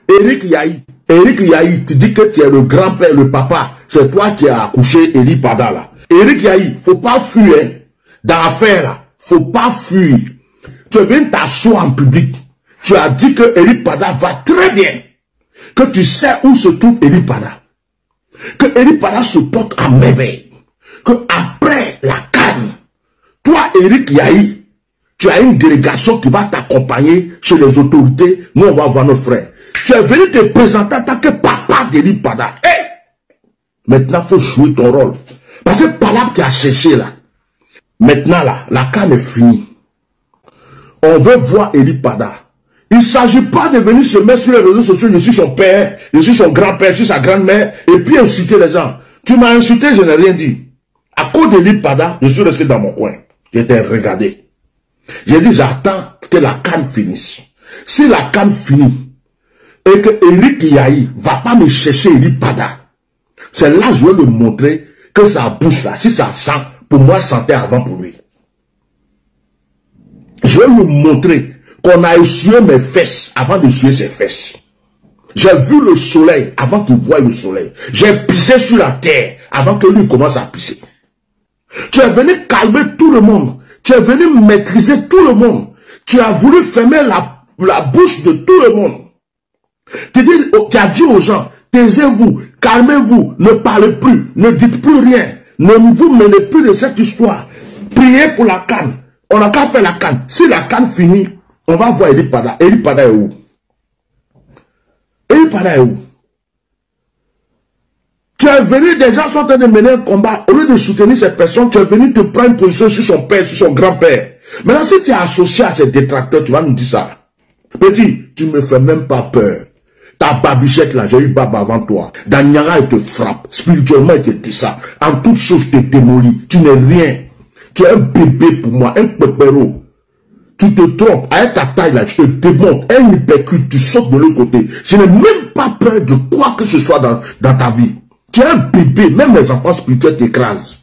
Eric Yahi, tu dis que tu es le grand-père, le papa. C'est toi qui as accouché Eli Pada là. Eric Yahi, faut pas fuir, hein. Dans l'affaire là, faut pas fuir. Tu viens t'asseoir en public. Tu as dit que Eli Pada va très bien. Que tu sais où se trouve Eli Pada. Que Eli Pada se porte à merveille. Que après la canne, toi Eric Yahi, tu as une délégation qui va t'accompagner chez les autorités. Nous on va voir nos frères. Tu es venu te présenter en tant que papa d'Eli Pada. Hey! Maintenant, il faut jouer ton rôle. Parce que par là, tu as cherché là. Maintenant, là, la canne est finie. On veut voir Eli Pada. Il ne s'agit pas de venir se mettre sur les réseaux sociaux. Je suis son père, je suis son grand-père, je suis sa grand-mère. Et puis inciter les gens. Tu m'as insulté, je n'ai rien dit. À cause d'Eli Pada, je suis resté dans mon coin. J'étais regardé. J'ai dit, j'attends que la canne finisse. Si la canne finit, et que Eric Yahi va pas me chercher Eli Pada, c'est là que je vais lui montrer que sa bouche là, si ça sent, pour moi, sentait avant pour lui. Je vais lui montrer qu'on a essuyé mes fesses avant d'essuyer ses fesses. J'ai vu le soleil avant qu'il voie le soleil. J'ai pissé sur la terre avant que lui commence à pisser. Tu es venu calmer tout le monde. Tu es venu maîtriser tout le monde. Tu as voulu fermer la bouche de tout le monde. Tu as dit aux gens, taisez-vous, calmez-vous, ne parlez plus, ne dites plus rien, ne vous menez plus de cette histoire. Priez pour la canne. On n'a qu'à faire la canne. Si la canne finit, on va voir Eli Pada. Eli Pada est où? Eli Pada est où? Tu es venu, des gens sont en train de mener un combat. Au lieu de soutenir ces personnes, tu es venu te prendre une position sur son père, sur son grand-père. Maintenant, si tu es associé à ces détracteurs, tu vas nous dire ça. Petit, tu me fais même pas peur. Ta babichette là, j'ai eu baba avant toi. Danyara, il te frappe. Spirituellement, il te dit ça. En toute chose, je te démolis. Tu n'es rien. Tu es un bébé pour moi, un pépéro. Tu te trompes. Avec ta taille là, je te démonte. Un hypercute, tu sautes de l'autre côté. Je n'ai même pas peur de quoi que ce soit dans ta vie. Tu es un bébé. Même les enfants spirituels t'écrasent.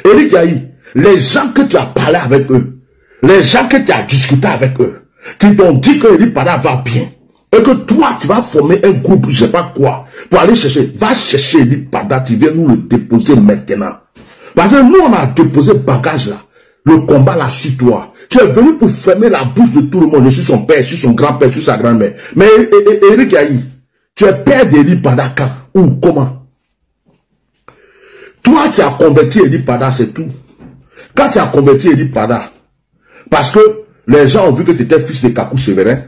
Eric Yahi, les gens que tu as parlé avec eux, les gens que tu as discuté avec eux, qui t'ont dit que Eli Pada va bien, et que toi, tu vas former un groupe, je sais pas quoi, pour aller chercher. Va chercher Eli Pada, tu viens nous le déposer maintenant. Parce que nous, on a déposé le bagage là. Le combat là sur toi. Tu es venu pour fermer la bouche de tout le monde. Je suis son père, je suis son grand-père, je suis sa grand-mère. Mais Eric Yahi, tu es père d'Eli Pada quand? Ou comment? Toi, tu as converti Eli Pada, c'est tout. Quand tu as converti Eli Pada, parce que les gens ont vu que tu étais fils de Kakou Sévérin,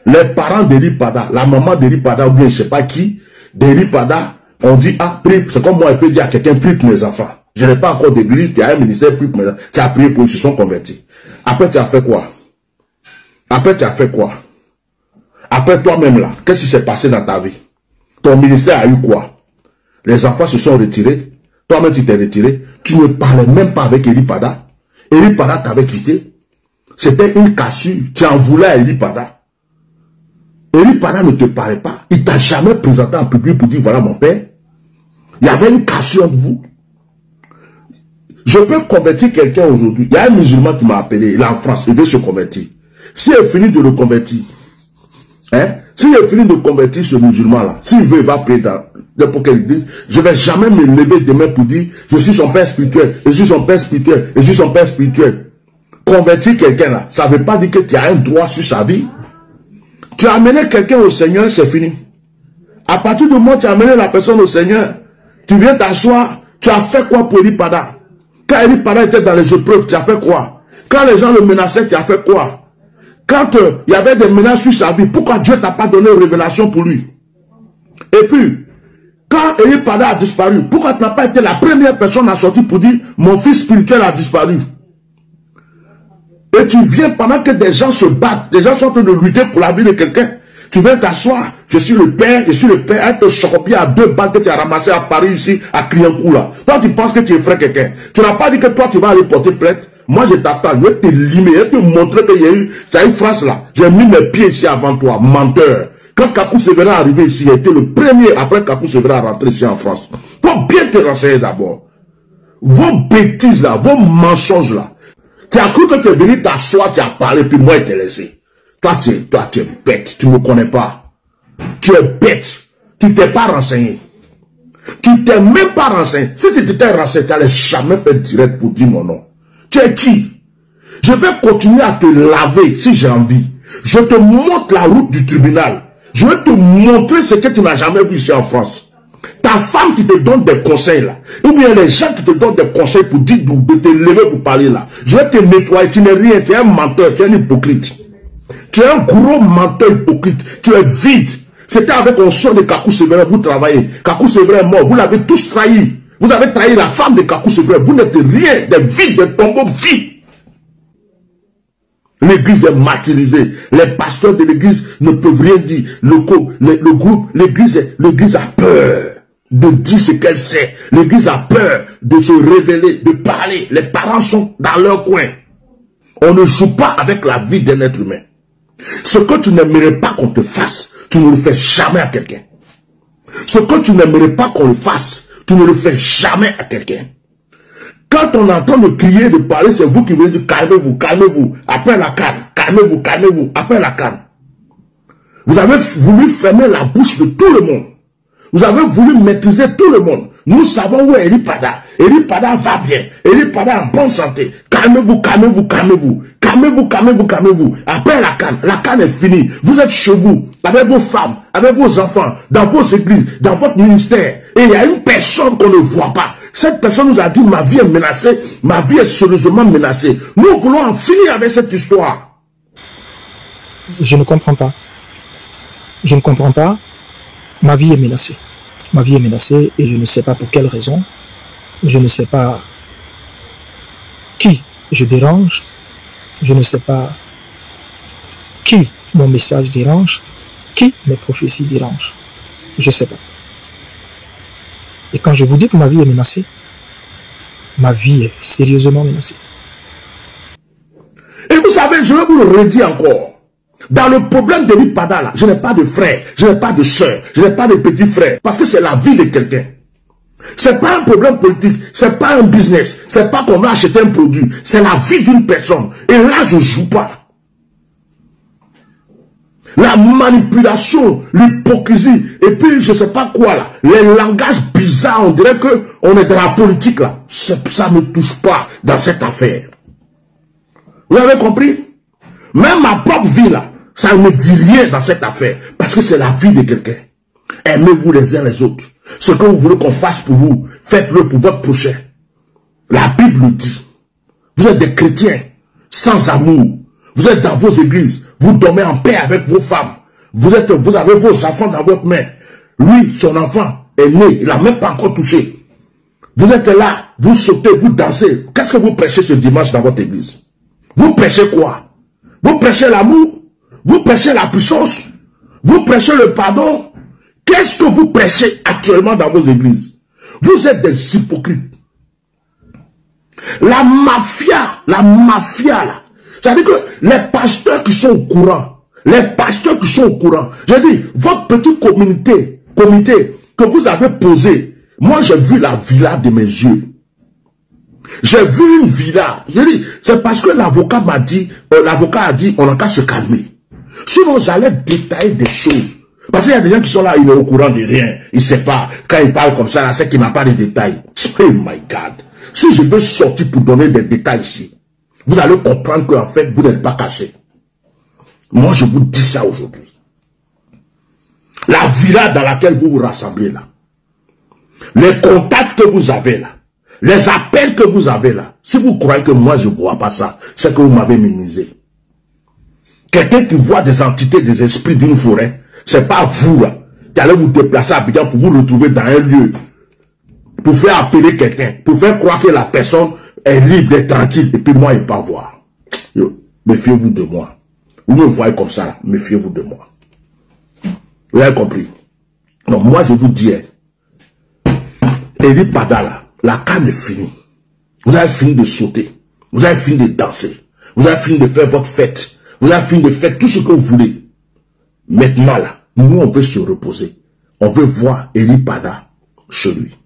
les parents d'Eli Pada, la maman d'Eli Pada, ou bien je ne sais pas qui, d'Eli Pada, on dit, ah, prie, c'est comme moi, il peut dire à quelqu'un, prie pour mes enfants. Je n'ai pas encore d'église, tu as un ministère, prie pour mes enfants. Tu as prié pour eux, ils se sont convertis. Après, tu as fait quoi? Après, tu as fait quoi? Après, toi-même là, qu'est-ce qui s'est passé dans ta vie? Ton ministère a eu quoi? Les enfants se sont retirés. Toi-même, tu t'es retiré. Tu ne parlais même pas avec Eli Pada. Eli Pada t'avait quitté. C'était une cassure. Tu en voulais à Eli Pada. Eli Pada ne te parlait pas. Il t'a jamais présenté en public pour dire voilà mon père. Il y avait une cassure entre vous. Je peux convertir quelqu'un aujourd'hui. Il y a un musulman qui m'a appelé. Il est en France. Il veut se convertir. S'il est fini de le convertir, hein? S'il est fini de convertir ce musulman-là, s'il veut, il va prier dans n'importe quelle église. Je ne vais jamais me lever demain pour dire je suis son père spirituel, je suis son père spirituel, je suis son père spirituel. Convertir quelqu'un là, ça ne veut pas dire que tu as un droit sur sa vie. Tu as amené quelqu'un au Seigneur, c'est fini. À partir du moment où tu as amené la personne au Seigneur, tu viens t'asseoir, tu as fait quoi pour Eli Pada? Quand Eli Pada était dans les épreuves, tu as fait quoi? Quand les gens le menaçaient, tu as fait quoi? Quand il y avait des menaces sur sa vie, pourquoi Dieu t'a pas donné une révélation pour lui? Et puis, quand Eli Pada a disparu, pourquoi tu n'as pas été la première personne à sortir pour dire mon fils spirituel a disparu? Et tu viens pendant que des gens se battent, des gens sont en train de lutter pour la vie de quelqu'un. Tu viens t'asseoir, je suis le père, avec le scorpion à 2 balles que tu as ramassé à Paris ici, à Cliancourt là. Toi tu penses que tu es frère quelqu'un. Tu n'as pas dit que toi tu vas aller porter plainte. Moi je t'attends, je vais te limer, je vais te montrer qu'il y a eu, ça une phrase là. J'ai mis mes pieds ici avant toi, menteur. Quand Kakou Sévérin est arrivé ici, il a été le premier après Kakou Sévérin à rentrer ici en France. Faut bien te renseigner d'abord. Vos bêtises là, vos mensonges là. Tu as cru que tu es venu t'asseoir, tu as parlé, puis moi je t'ai laissé. Toi tu es bête, tu ne me connais pas. Tu es bête. Tu t'es pas renseigné. Tu t'es même pas renseigné. Si tu t'étais renseigné, tu n'allais jamais faire direct pour dire mon nom. Tu es qui? Je vais continuer à te laver si j'ai envie. Je te montre la route du tribunal. Je vais te montrer ce que tu n'as jamais vu ici en France. Ta femme qui te donne des conseils là, ou bien les gens qui te donnent des conseils pour dire de te lever pour parler là, je vais te nettoyer. Tu n'es rien, tu es un menteur, tu es un hypocrite. Tu es un gros menteur hypocrite, tu es vide. C'était avec un son de Kakou Sévérin, vous travaillez. Kakou Sévérin est mort, vous l'avez tous trahi. Vous avez trahi la femme de Kakou Sévérin, vous n'êtes rien, des vides, des tombeaux vides. L'église est martyrisée. Les pasteurs de l'église ne peuvent rien dire. Le groupe, l'église a peur de dire ce qu'elle sait. L'église a peur de se révéler, de parler. Les parents sont dans leur coin. On ne joue pas avec la vie d'un être humain. Ce que tu n'aimerais pas qu'on te fasse, tu ne le fais jamais à quelqu'un. Ce que tu n'aimerais pas qu'on le fasse, tu ne le fais jamais à quelqu'un. Quand on entend de crier, de parler, c'est vous qui venez dire calmez-vous, calmez-vous, après la canne, calmez-vous, calmez-vous, après la canne. Vous avez voulu fermer la bouche de tout le monde. Vous avez voulu maîtriser tout le monde. Nous savons où est Eli Pada. Eli Pada va bien. Eli Pada en bonne santé. Calmez-vous, calmez-vous, calmez-vous. Calmez-vous, calmez-vous, calmez-vous. Après la canne est finie. Vous êtes chez vous, avec vos femmes, avec vos enfants, dans vos églises, dans votre ministère. Et il y a une personne qu'on ne voit pas. Cette personne nous a dit, ma vie est menacée, ma vie est sérieusement menacée. Nous voulons en finir avec cette histoire. Je ne comprends pas. Je ne comprends pas. Ma vie est menacée. Ma vie est menacée et je ne sais pas pour quelle raison. Je ne sais pas qui je dérange. Je ne sais pas qui mon message dérange. Qui mes prophéties dérangent. Je ne sais pas. Et quand je vous dis que ma vie est menacée, ma vie est sérieusement menacée. Et vous savez, je vais vous le redire encore. Dans le problème d'Eli Pada, là, je n'ai pas de frère, je n'ai pas de soeur, je n'ai pas de petit frère. Parce que c'est la vie de quelqu'un. C'est pas un problème politique, c'est pas un business, c'est pas qu'on va acheter un produit. C'est la vie d'une personne. Et là, je joue pas. La manipulation, l'hypocrisie, et puis je sais pas quoi là, les langages bizarres, on dirait que on est dans la politique là. Ça ne me touche pas dans cette affaire. Vous avez compris? Même ma propre vie là, ça ne me dit rien dans cette affaire, parce que c'est la vie de quelqu'un. Aimez-vous les uns les autres. Ce que vous voulez qu'on fasse pour vous, faites-le pour votre prochain. La Bible dit, vous êtes des chrétiens sans amour. Vous êtes dans vos églises. Vous dormez en paix avec vos femmes. Vous avez vos enfants dans votre main. Lui, son enfant est né. Il n'a même pas encore touché. Vous êtes là. Vous sautez, vous dansez. Qu'est-ce que vous prêchez ce dimanche dans votre église? Vous prêchez quoi? Vous prêchez l'amour? Vous prêchez la puissance? Vous prêchez le pardon? Qu'est-ce que vous prêchez actuellement dans vos églises? Vous êtes des hypocrites. La mafia là. C'est-à-dire que les pasteurs qui sont au courant, j'ai dit, votre petit comité que vous avez posé, moi j'ai vu la villa de mes yeux. J'ai vu une villa. J'ai dit, c'est parce que l'avocat m'a dit, l'avocat a dit, on n'a qu'à se calmer. Sinon, j'allais détailler des choses. Parce qu'il y a des gens qui sont là, ils sont au courant de rien. Ils ne savent pas. Quand ils parlent comme ça, là, c'est qu'il n'a pas de détails. Oh my God. Si je veux sortir pour donner des détails ici, vous allez comprendre qu'en fait, vous n'êtes pas caché. Moi, je vous dis ça aujourd'hui. La villa dans laquelle vous vous rassemblez là, les contacts que vous avez là, les appels que vous avez là, si vous croyez que moi je ne vois pas ça, c'est que vous m'avez minimisé. Quelqu'un qui voit des entités, des esprits d'une forêt, c'est pas vous là, qui allez vous déplacer à Abidjan pour vous retrouver dans un lieu, pour faire appeler quelqu'un, pour faire croire que la personne est libre, est tranquille, et puis moi, il ne pas voir. Méfiez-vous de moi. Vous me voyez comme ça, là, méfiez-vous de moi. Vous avez compris? Donc moi, je vous dis, Eli Pada là, la canne est finie. Vous avez fini de sauter. Vous avez fini de danser. Vous avez fini de faire votre fête. Vous avez fini de faire tout ce que vous voulez. Maintenant là, nous on veut se reposer. On veut voir Eli Pada chez lui.